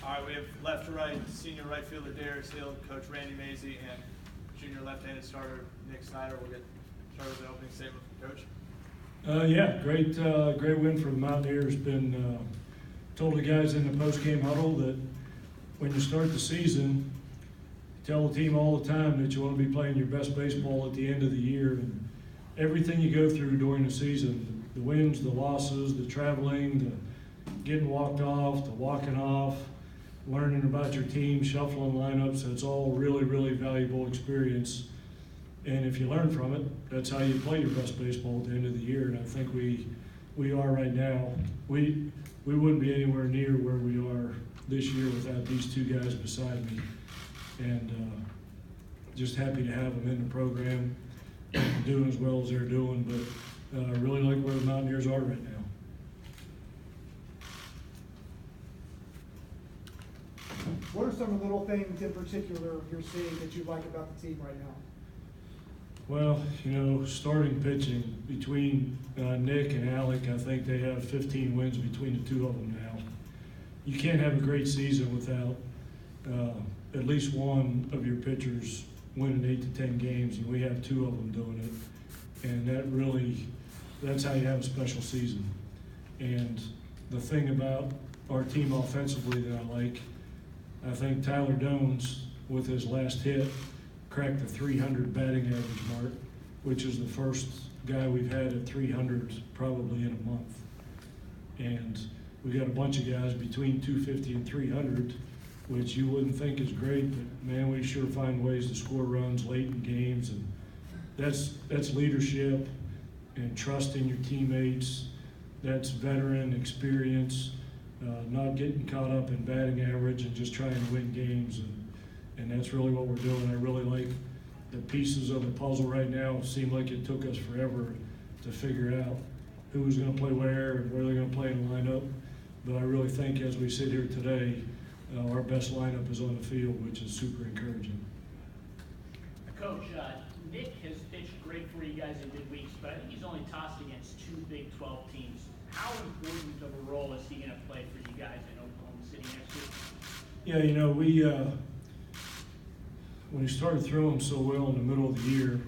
All right, we have left to right, senior right fielder Darius Hill, Coach Randy Mazey, and junior left-handed starter Nick Snyder. We'll get started with an opening statement from Coach. Yeah, great win for the Mountaineers. Been told the guys in the post-game huddle that when you start the season, tell the team all the time that you want to be playing your best baseball at the end of the year. And everything you go through during the season, the wins, the losses, the traveling, the getting walked off, the walking off, learning about your team, shuffling lineups, it's all really, really valuable experience. And if you learn from it, that's how you play your best baseball at the end of the year. And I think we are right now. We wouldn't be anywhere near where we are this year without these two guys beside me. And just happy to have them in the program, doing as well as they're doing. But I really like where the Mountaineers are right now. What are some of the little things in particular you're seeing that you like about the team right now? Well, starting pitching between Nick and Alec, I think they have 15 wins between the two of them now. You can't have a great season without at least one of your pitchers winning 8 to 10 games, and we have two of them doing it. And that's how you have a special season. And the thing about our team offensively that I like, I think Tyler Dones, with his last hit, cracked the 300 batting average mark, which is the first guy we've had at 300 probably in a month. And we got a bunch of guys between 250 and 300, which you wouldn't think is great, but man, we sure find ways to score runs late in games. And that's leadership and trust in your teammates. That's veteran experience, not getting caught up in batting average and just trying to win games. And that's really what we're doing. I really like the pieces of the puzzle right now. It seemed like it took us forever to figure out who was going to play where and where they're going to play in the lineup. But I really think as we sit here today, our best lineup is on the field, which is super encouraging. Coach, Nick has pitched great for you guys in midweeks, but I think he's only tossed against 2 Big 12 teams. How important of a role is he going to play for you guys in Oklahoma City next week? Yeah, when he started throwing so well in the middle of the year,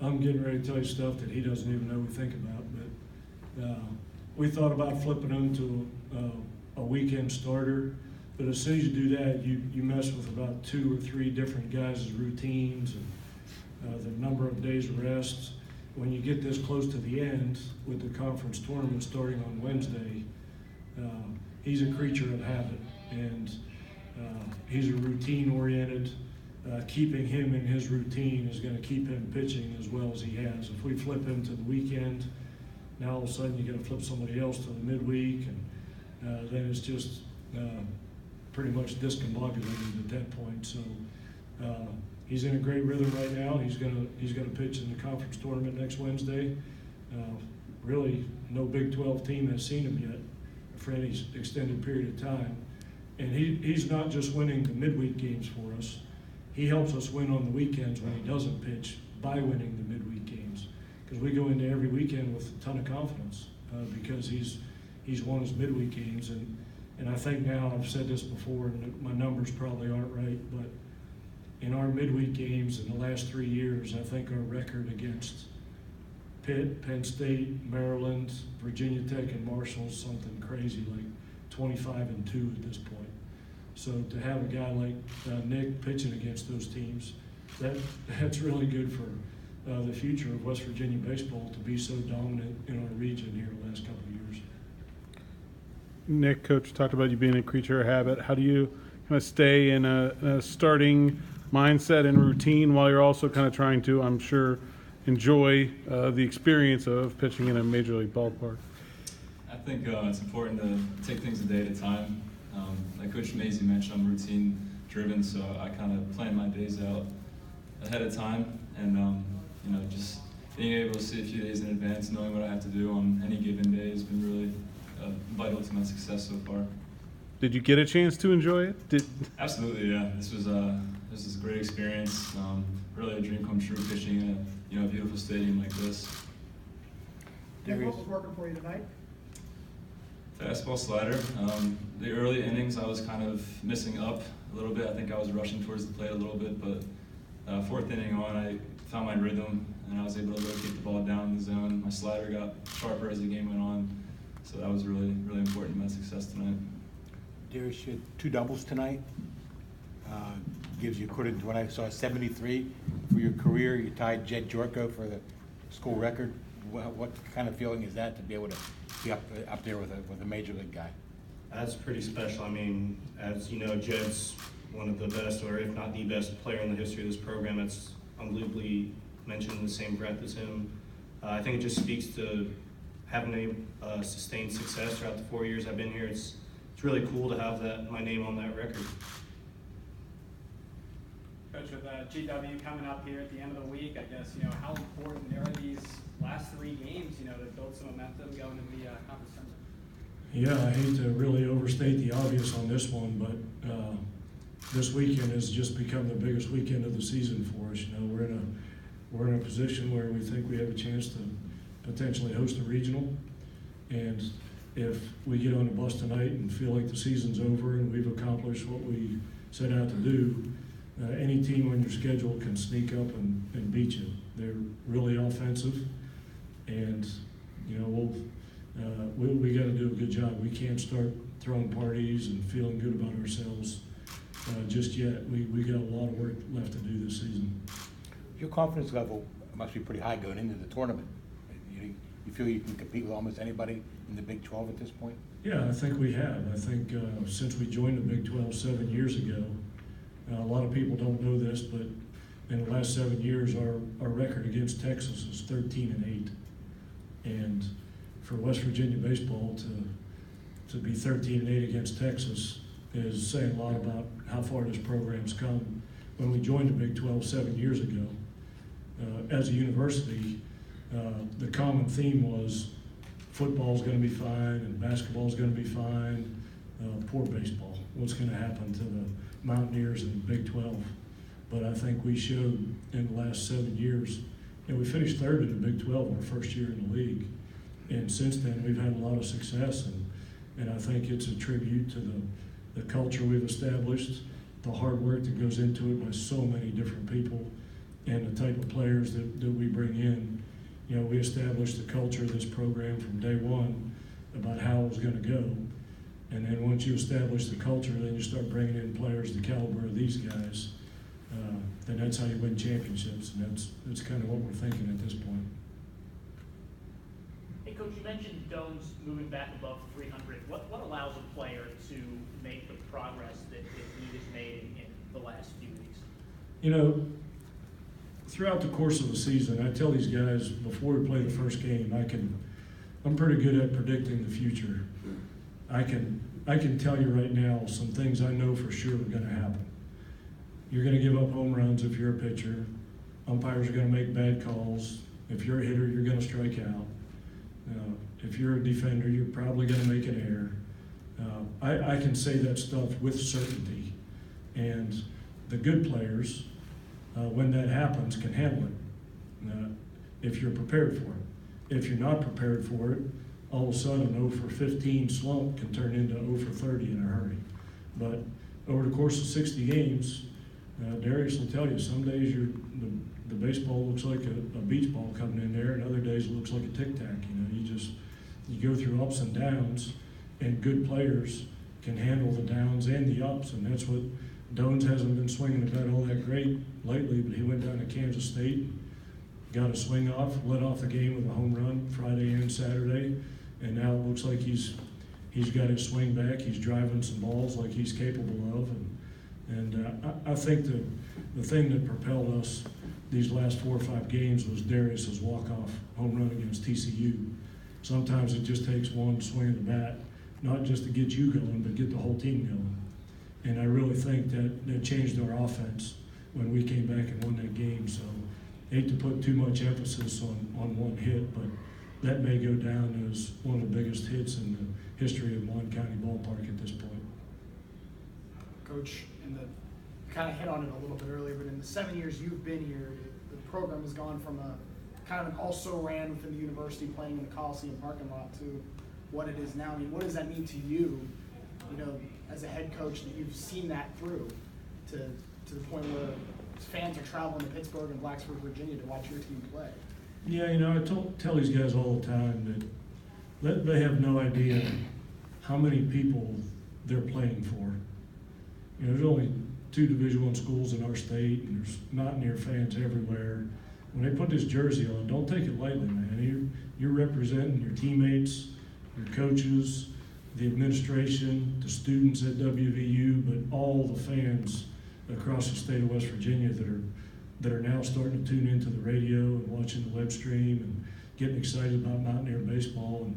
I'm getting ready to tell you stuff that he doesn't even know we think about. But we thought about flipping him to a weekend starter. But as soon as you do that, you mess with about 2 or 3 different guys' routines and the number of days of rest. When you get this close to the end with the conference tournament starting on Wednesday, he's a creature of habit, and he's a routine-oriented. Keeping him in his routine is going to keep him pitching as well as he has. If we flip him to the weekend, now all of a sudden you got to flip somebody else to the midweek, and then it's just pretty much discombobulated at that point. So he's in a great rhythm right now. He's gonna pitch in the conference tournament next Wednesday. Really, no Big 12 team has seen him yet for any extended period of time. And he's not just winning the midweek games for us. He helps us win on the weekends when he doesn't pitch by winning the midweek games. Because we go into every weekend with a ton of confidence because he's won his midweek games. And I think now, I've said this before, and my numbers probably aren't right, but in our midweek games in the last 3 years, I think our record against Pitt, Penn State, Maryland, Virginia Tech, and Marshall is something crazy, like 25-2 at this point. So to have a guy like Nick pitching against those teams, that's really good for the future of West Virginia baseball to be so dominant in our region here the last couple of years. Nick, Coach talked about you being a creature of habit. How do you kind of stay in a starting mindset and routine while you're also kind of trying to, I'm sure, enjoy the experience of pitching in a major league ballpark? I think it's important to take things a day at a time. Like Coach Mazey mentioned, I'm routine driven, so I kind of plan my days out ahead of time, and just being able to see a few days in advance, knowing what I have to do on any given day has been really vital to my success so far. Did you get a chance to enjoy it? Absolutely, yeah. This was a great experience. Really a dream come true pitching in a beautiful stadium like this. Nick, what was working for you tonight? Fastball slider. The early innings, I was kind of missing up a little bit. I think I was rushing towards the plate a little bit, but fourth inning on, I found my rhythm, and I was able to locate the ball down in the zone. My slider got sharper as the game went on, so that was really, really important in my success tonight. Darius, you had 2 doubles tonight. Gives you, according to what I saw, 73 for your career. You tied Jed Jorko for the school record. What kind of feeling is that to be able to be up there with a major league guy? That's pretty special. I mean, as you know, Jed's one of the best, or if not the best player in the history of this program. That's unbelievably mentioned in the same breath as him. I think it just speaks to having a sustained success throughout the 4 years I've been here. It's really cool to have my name on that record. Coach, with GW coming up here at the end of the week, I guess, how important are these last 3 games, to build some momentum going into the conference tournament? Yeah, I hate to really overstate the obvious on this one, but this weekend has just become the biggest weekend of the season for us. We're in a position where we think we have a chance to potentially host a regional, and if we get on the bus tonight and feel like the season's over and we've accomplished what we set out to do, any team on your schedule can sneak up and beat you. They're really offensive, and we got to do a good job. We can't start throwing parties and feeling good about ourselves just yet. We got a lot of work left to do this season. Your confidence level must be pretty high going into the tournament. You feel you can compete with almost anybody in the Big 12 at this point? Yeah, I think we have. I think since we joined the Big 12 7 years ago, a lot of people don't know this, but in the last 7 years, our record against Texas is 13-8. And for West Virginia baseball to be 13-8 against Texas is saying a lot about how far this program's come. When we joined the Big 12 7 years ago, as a university, the common theme was football's going to be fine and basketball's going to be fine. Poor baseball. What's going to happen to the Mountaineers in the Big 12? But I think we showed in the last 7 years, and we finished third in the Big 12 our first year in the league. And since then, we've had a lot of success, and I think it's a tribute to the culture we've established, the hard work that goes into it by so many different people, and the type of players that we bring in. We established the culture of this program from day one about how it was going to go. And then once you establish the culture, then you start bringing in players the caliber of these guys. Then that's how you win championships, and that's kind of what we're thinking at this point. Hey, Coach, you mentioned Doan's moving back above 300. What allows a player to make the progress that he has made in the last few weeks? Throughout the course of the season, I tell these guys before we play the first game, I'm pretty good at predicting the future. I can tell you right now some things I know for sure are going to happen. You're going to give up home runs if you're a pitcher. Umpires are going to make bad calls. If you're a hitter, you're going to strike out. If you're a defender, you're probably going to make an error. I can say that stuff with certainty. And the good players, when that happens, can handle it if you're prepared for it. If you're not prepared for it, all of a sudden an 0 for 15 slump can turn into 0 for 30 in a hurry. But over the course of 60 games, Darius will tell you, some days the baseball looks like a beach ball coming in there, and other days it looks like a tic-tac. You go through ups and downs, and good players can handle the downs and the ups, and that's what Doan's hasn't been swinging the bat all that great lately, but he went down to Kansas State, got a swing off, led off the game with a home run Friday and Saturday, and now it looks like he's got his swing back. He's driving some balls like he's capable of, and I think the thing that propelled us these last 4 or 5 games was Darius's walk-off home run against TCU. Sometimes it just takes one swing of the bat, not just to get you going, but get the whole team going. And I really think that changed our offense when we came back and won that game. So hate to put too much emphasis on one hit, but that may go down as one of the biggest hits in the history of Mon County Ballpark at this point. Coach, kind of hit on it a little bit earlier, but in the 7 years you've been here, the program has gone from a kind of an also-ran within the university playing in the Coliseum parking lot to what it is now. I mean, what does that mean to you, as a head coach, that you've seen that through to the point where fans are traveling to Pittsburgh and Blacksburg, Virginia to watch your team play? Yeah, I tell these guys all the time that they have no idea how many people they're playing for. There's only 2 Division I schools in our state, and there's Mountaineer fans everywhere. When they put this jersey on, don't take it lightly, man. You're representing your teammates, your coaches, the administration, the students at WVU, but all the fans across the state of West Virginia that are now starting to tune into the radio and watching the web stream and getting excited about Mountaineer baseball,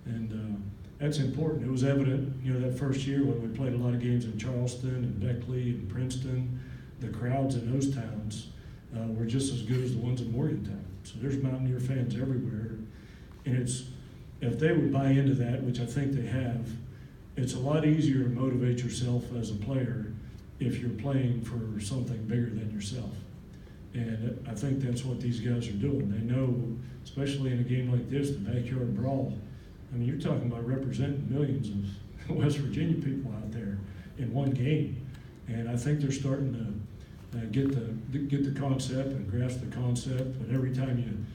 and that's important. It was evident, that first year when we played a lot of games in Charleston and Beckley and Princeton, the crowds in those towns were just as good as the ones in Morgantown. So there's Mountaineer fans everywhere, and if they would buy into that, which I think they have, it's a lot easier to motivate yourself as a player if you're playing for something bigger than yourself. And I think that's what these guys are doing. They know, especially in a game like this, the Backyard Brawl, I mean, you're talking about representing millions of West Virginia people out there in one game. And I think they're starting to get the concept and grasp the concept. But every time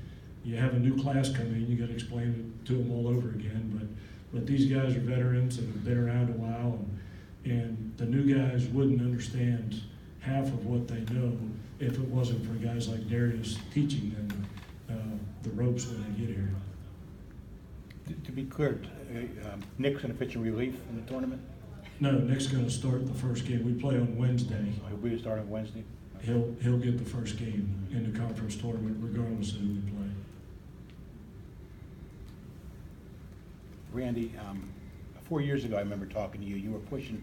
you have a new class come in, you got to explain it to them all over again. But these guys are veterans and have been around a while, and the new guys wouldn't understand half of what they know if it wasn't for guys like Darius teaching them the ropes when they get here. To be clear, Nick's going to pitch in relief in the tournament? No, Nick's going to start the first game. We play on Wednesday. He'll be starting Wednesday? He'll get the first game in the conference tournament regardless of who we play. Randy, 4 years ago I remember talking to you. You were pushing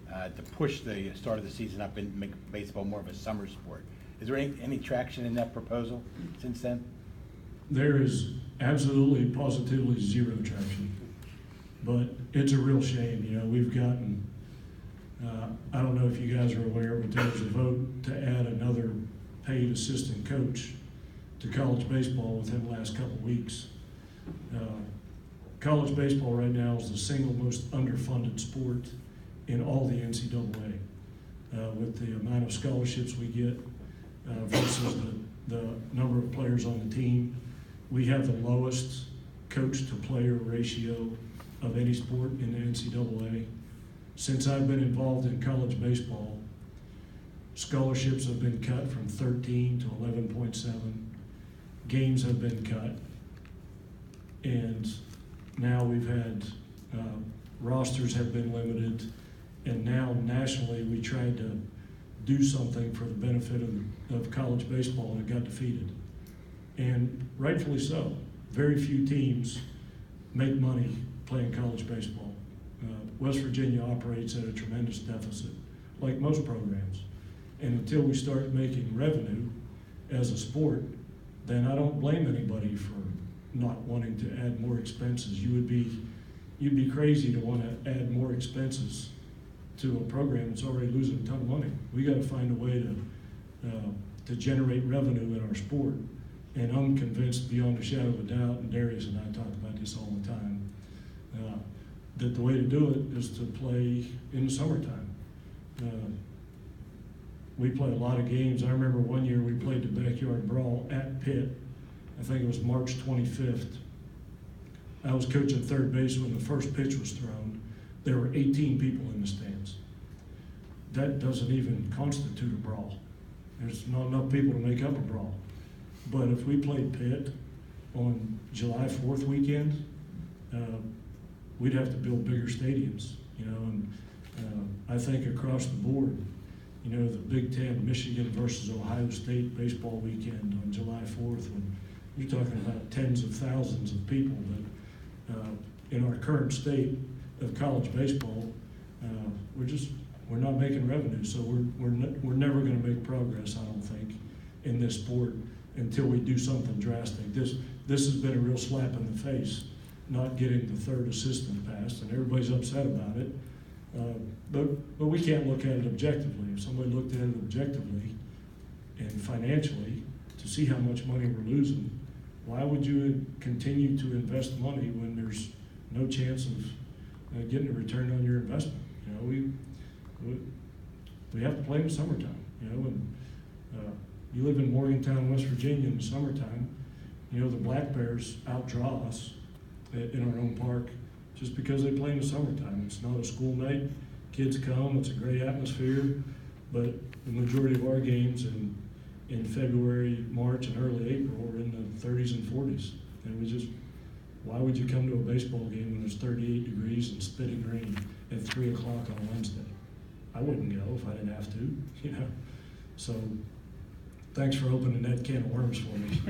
to push the start of the season up and make baseball more of a summer sport. Is there any traction in that proposal since then? There is absolutely, positively zero traction. But it's a real shame. We've gotten, I don't know if you guys are aware, but there was a vote to add another paid assistant coach to college baseball within the last couple of weeks. College baseball right now is the single most underfunded sport in all the NCAA. With the amount of scholarships we get versus the number of players on the team, we have the lowest coach-to-player ratio of any sport in the NCAA. Since I've been involved in college baseball, scholarships have been cut from 13 to 11.7. Games have been cut. And now we've had rosters have been limited. And now nationally we tried to do something for the benefit of college baseball, and it got defeated. And rightfully so. Very few teams make money playing college baseball. West Virginia operates at a tremendous deficit, like most programs. And until we start making revenue as a sport, then I don't blame anybody for not wanting to add more expenses. You'd be crazy to want to add more expenses to a program that's already losing a ton of money. We got to find a way to generate revenue in our sport. And I'm convinced beyond a shadow of a doubt, and Darius and I talk about this all the time, that the way to do it is to play in the summertime. We play a lot of games. I remember one year we played the Backyard Brawl at Pitt. I think it was March 25th. I was coaching third base when the first pitch was thrown. There were 18 people in the stands. That doesn't even constitute a brawl. There's not enough people to make up a brawl. But if we played Pitt on July 4th weekend, we'd have to build bigger stadiums, and I think across the board, the Big Ten, Michigan versus Ohio State baseball weekend on July 4th, when you're talking about tens of thousands of people that in our current state of college baseball, we're not making revenue, so we're never going to make progress, I don't think, in this sport until we do something drastic. This has been a real slap in the face, not getting the third assistant passed, and everybody's upset about it. But we can't look at it objectively. If somebody looked at it objectively and financially to see how much money we're losing, why would you continue to invest money when there's no chance of getting a return on your investment. You know, we have to play in the summertime. You know, and you live in Morgantown, West Virginia in the summertime. You know, the Black Bears outdraw us in our own park just because they play in the summertime. It's not a school night. Kids come, it's a great atmosphere, but the majority of our games in February, March, and early April are in the 30s and 40s. And why would you come to a baseball game when there's 38 degrees and spitting rain at 3 o'clock on a Wednesday? I wouldn't go if I didn't have to, you know. So thanks for opening that can of worms for me.